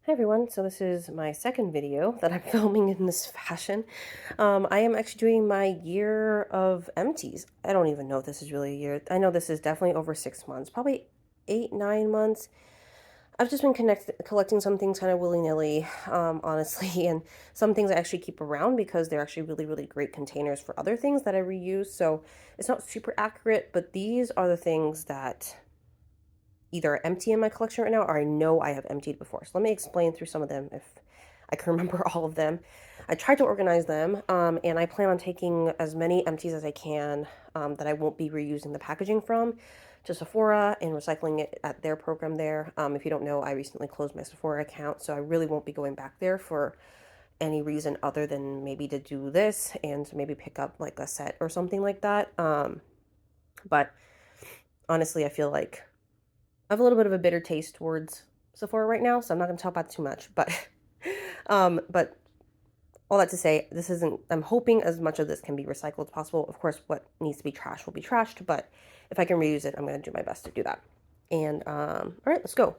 Hi everyone, so this is my second video that I'm filming in this fashion. I am actually doing my year of empties. I don't even know if this is really a year. I know this is definitely over 6 months, probably 8, 9 months. I've just been collecting some things kind of willy-nilly, honestly, and some things I actually keep around because they're actually really, really great containers for other things that I reuse. So it's not super accurate, but these are the things that either empty in my collection right now or I know I have emptied before. So let me explain through some of them if I can remember all of them. I tried to organize them, and I plan on taking as many empties as I can that I won't be reusing the packaging from to Sephora and recycling it at their program there. If you don't know, I recently closed my Sephora account, so I really won't be going back there for any reason other than maybe to do this and to maybe pick up like a set or something like that. But honestly, I feel like I have a little bit of a bitter taste towards Sephora right now, so I'm not going to talk about it too much. But all that to say, this isn't. I'm hoping as much of this can be recycled as possible. Of course, what needs to be trashed will be trashed, but if I can reuse it, I'm going to do my best to do that. And all right, let's go.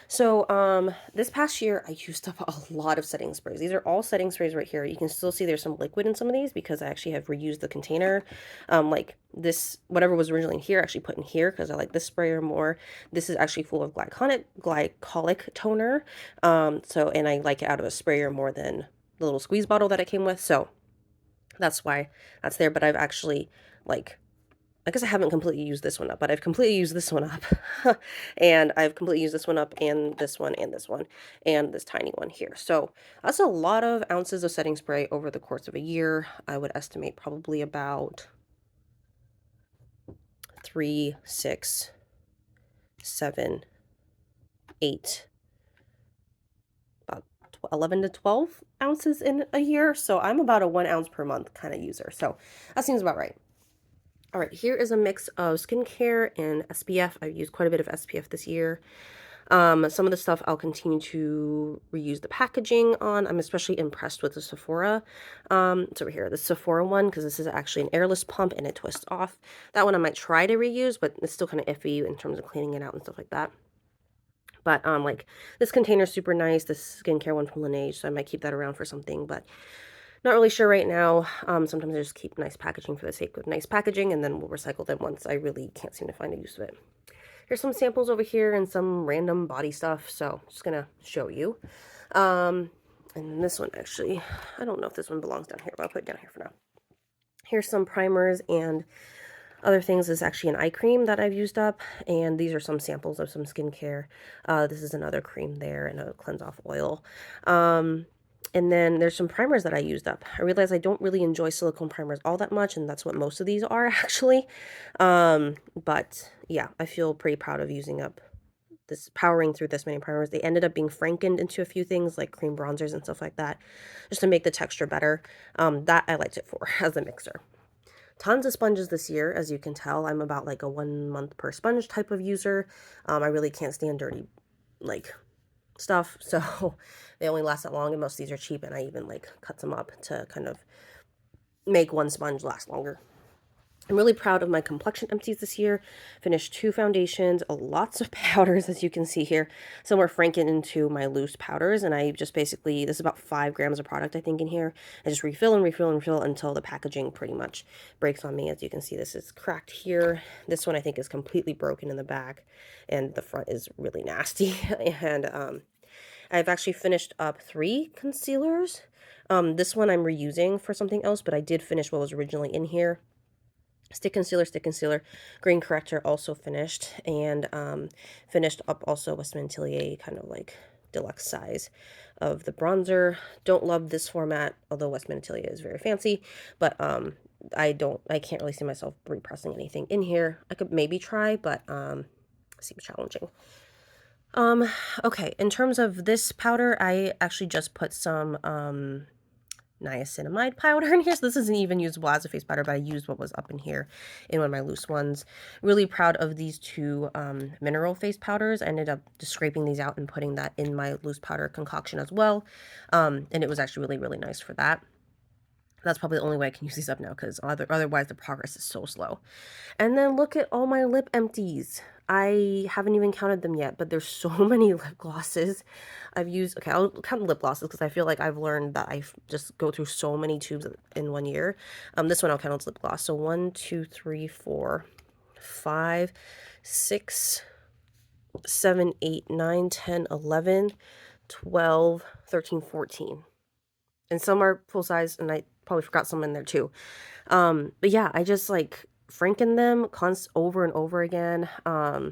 So this past year, I used up a lot of setting sprays. These are all setting sprays right here. You can still see there's some liquid in some of these because I actually have reused the container. Like this, whatever was originally in here, I actually put in here because I like this sprayer more. This is actually full of glycolic toner. And I like it out of a sprayer more than the little squeeze bottle that it came with. So that's why that's there. But I've actually like I guess I haven't completely used this one up, but I've completely used this one up. And I've completely used this one up and this one and this one and this tiny one here. So that's a lot of ounces of setting spray over the course of a year. I would estimate probably about 3, 6, 7, 8, about 11 to 12 ounces in a year. So I'm about a 1 ounce per month kind of user. So that seems about right. All right, here is a mix of skincare and SPF. I've used quite a bit of SPF this year. Some of the stuff I'll continue to reuse the packaging on. I'm especially impressed with the Sephora. It's over here, the Sephora one, because this is actually an airless pump and it twists off. That one I might try to reuse, but it's still kind of iffy in terms of cleaning it out and stuff like that. But like this container is super nice. This skincare one from Laneige, so I might keep that around for something, but not really sure right now. Sometimes I just keep nice packaging for the sake of nice packaging, and then we'll recycle them once I really can't seem to find a use of it. Here's some samples over here and some random body stuff, so I'm just gonna show you. And this one actually, I don't know if this one belongs down here, but I'll put it down here for now. Here's some primers and other things. This is actually an eye cream that I've used up, and these are some samples of some skincare. This is another cream there and a cleanse off oil. And then there's some primers that I used up. I realize I don't really enjoy silicone primers all that much, and that's what most of these are actually. But yeah, I feel pretty proud of using up powering through this many primers. They ended up being frankened into a few things like cream bronzers and stuff like that, just to make the texture better. That I liked it for as a mixer. Tons of sponges this year, as you can tell. I'm about like a 1 month per sponge type of user. I really can't stand dirty like stuff, so they only last that long, and most of these are cheap, and I even like cut them up to kind of make one sponge last longer. I'm really proud of my complexion empties this year. Finished 2 foundations, lots of powders, as you can see here. Some were franken into my loose powders, and I just basically, this is about 5 grams of product, I think, in here. I just refill and refill and refill until the packaging pretty much breaks on me. As you can see, this is cracked here. This one I think is completely broken in the back, and the front is really nasty. And I've actually finished up 3 concealers. This one I'm reusing for something else, but I did finish what was originally in here. Stick concealer, grain corrector also finished, and finished up also Westman Atelier kind of like deluxe size of the bronzer. Don't love this format, although Westman Atelier is very fancy, but I can't really see myself repressing anything in here. I could maybe try, but seems challenging. Okay, in terms of this powder, I actually just put some niacinamide powder in here. So this isn't even usable as a face powder, but I used what was up in here in one of my loose ones. Really proud of these 2 mineral face powders. I ended up just scraping these out and putting that in my loose powder concoction as well. And it was actually really, really nice for that. That's probably the only way I can use these up now, because otherwise the progress is so slow. And then look at all my lip empties. I haven't even counted them yet, but there's so many lip glosses I've used. Okay, I'll count the lip glosses because I feel like I've learned that I just go through so many tubes in 1 year. This one I'll count as lip gloss. So 1, 2, 3, 4, 5, 6, 7, 8, 9, 10, 11, 12, 13, 14. And some are full size, and I probably forgot some in there too. But yeah, I just like franken them over and over again. I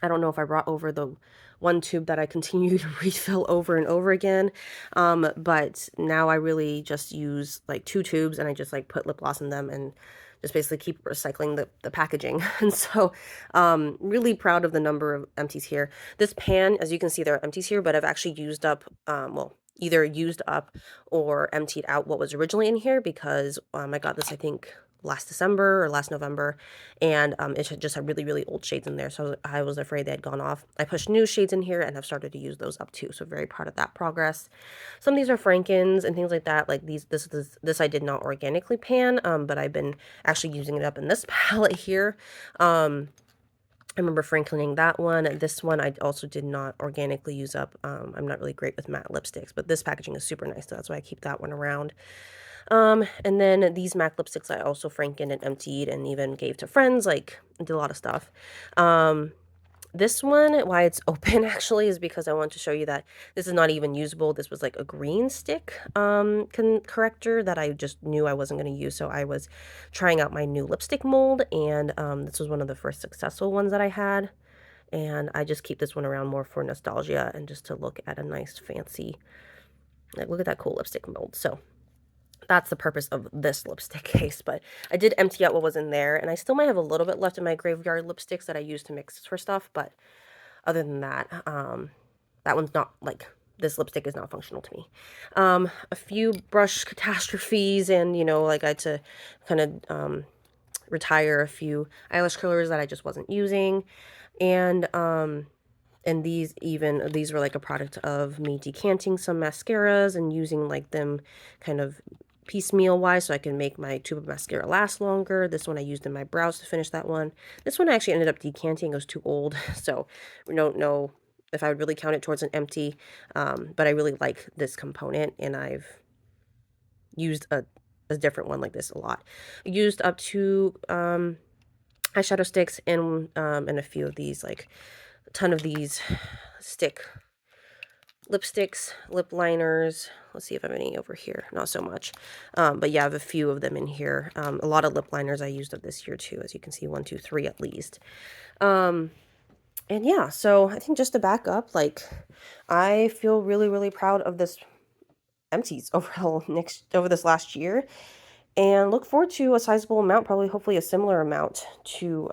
don't know if I brought over the one tube that I continue to refill over and over again. But now I really just use like 2 tubes, and I just like put lip gloss in them and just basically keep recycling the packaging. And so, really proud of the number of empties here. This pan, as you can see, there are empties here, but I've actually used up, well, either used up or emptied out what was originally in here, because I got this, I think, last December or last November, and it just had really, really old shades in there, so I was afraid they had gone off. I pushed new shades in here and have started to use those up too, so very proud of that progress. Some of these are Frankens and things like that. Like this I did not organically pan, but I've been actually using it up in this palette here. I remember frankening that one. This one I also did not organically use up. I'm not really great with matte lipsticks, but this packaging is super nice, so that's why I keep that one around. And then these MAC lipsticks I also frankened and emptied and even gave to friends, like, did a lot of stuff. This one, why it's open actually, is because I want to show you that this is not even usable. This was like a green stick corrector that I just knew I wasn't going to use. So I was trying out my new lipstick mold, and this was one of the first successful ones that I had. And I just keep this one around more for nostalgia and just to look at a nice fancy, like, look at that cool lipstick mold. So that's the purpose of this lipstick case, but I did empty out what was in there, and I still might have a little bit left in my graveyard lipsticks that I use to mix for stuff, but other than that, that one's not, like, this lipstick is not functional to me. A few brush catastrophes, and, you know, like, I had to kind of retire a few eyelash curlers that I just wasn't using, and these were like a product of me decanting some mascaras and using like them kind of piecemeal wise so I can make my tube of mascara last longer. This one I used in my brows to finish that one. This one I actually ended up decanting. It was too old, so we don't know if I would really count it towards an empty, but I really like this component, and I've used a different one like this a lot. I used up to eyeshadow sticks and a few of these, like a ton of these stick lipsticks, lip liners. Let's see if I have any over here. Not so much. But yeah, I have a few of them in here. A lot of lip liners I used up this year too, as you can see, 1, 2, 3 at least. And yeah, so I think just to back up, like, I feel really, really proud of this empties over this last year, and look forward to a sizable amount, probably hopefully a similar amount to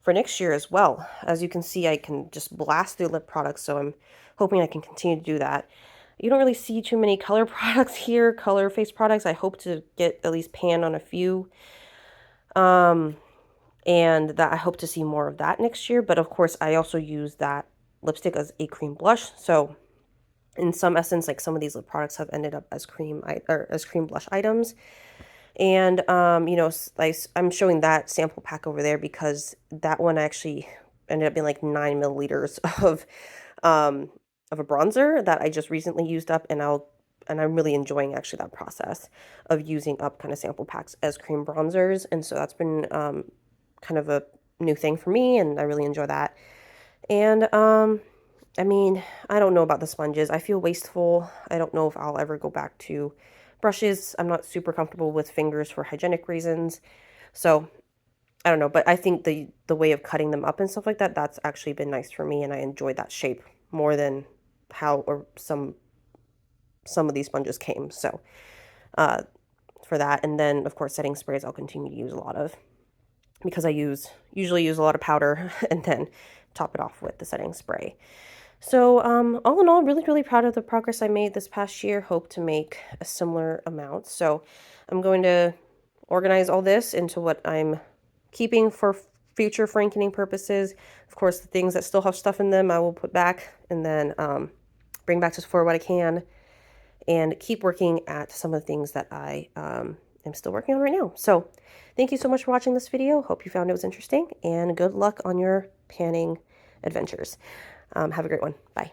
for next year as well. As you can see, I can just blast through lip products, so I'm hoping I can continue to do that. You don't really see too many color products here, color face products. I hope to get at least pan on a few. And that I hope to see more of that next year. But of course, I also use that lipstick as a cream blush. So in some essence, like, some of these lip products have ended up as cream blush items. And, you know, I'm showing that sample pack over there because that one actually ended up being like 9 milliliters of a bronzer that I just recently used up, and I'm really enjoying actually that process of using up kind of sample packs as cream bronzers. And so that's been kind of a new thing for me, and I really enjoy that. And I mean, I don't know about the sponges. I feel wasteful. I don't know if I'll ever go back to brushes. I'm not super comfortable with fingers for hygienic reasons. So I don't know, but I think the way of cutting them up and stuff like that, that's actually been nice for me, and I enjoyed that shape more than how or some of these sponges came. So for that, and then of course setting sprays I'll continue to use a lot of, because I usually use a lot of powder and then top it off with the setting spray. So all in all, really, really proud of the progress I made this past year. Hope to make a similar amount. So I'm going to organize all this into what I'm keeping for future frankening purposes. Of course, the things that still have stuff in them I will put back, and then bring back just for what I can. and keep working at some of the things that I am still working on right now. So thank you so much for watching this video. Hope you found it was interesting, and good luck on your panning adventures. Have a great one. Bye.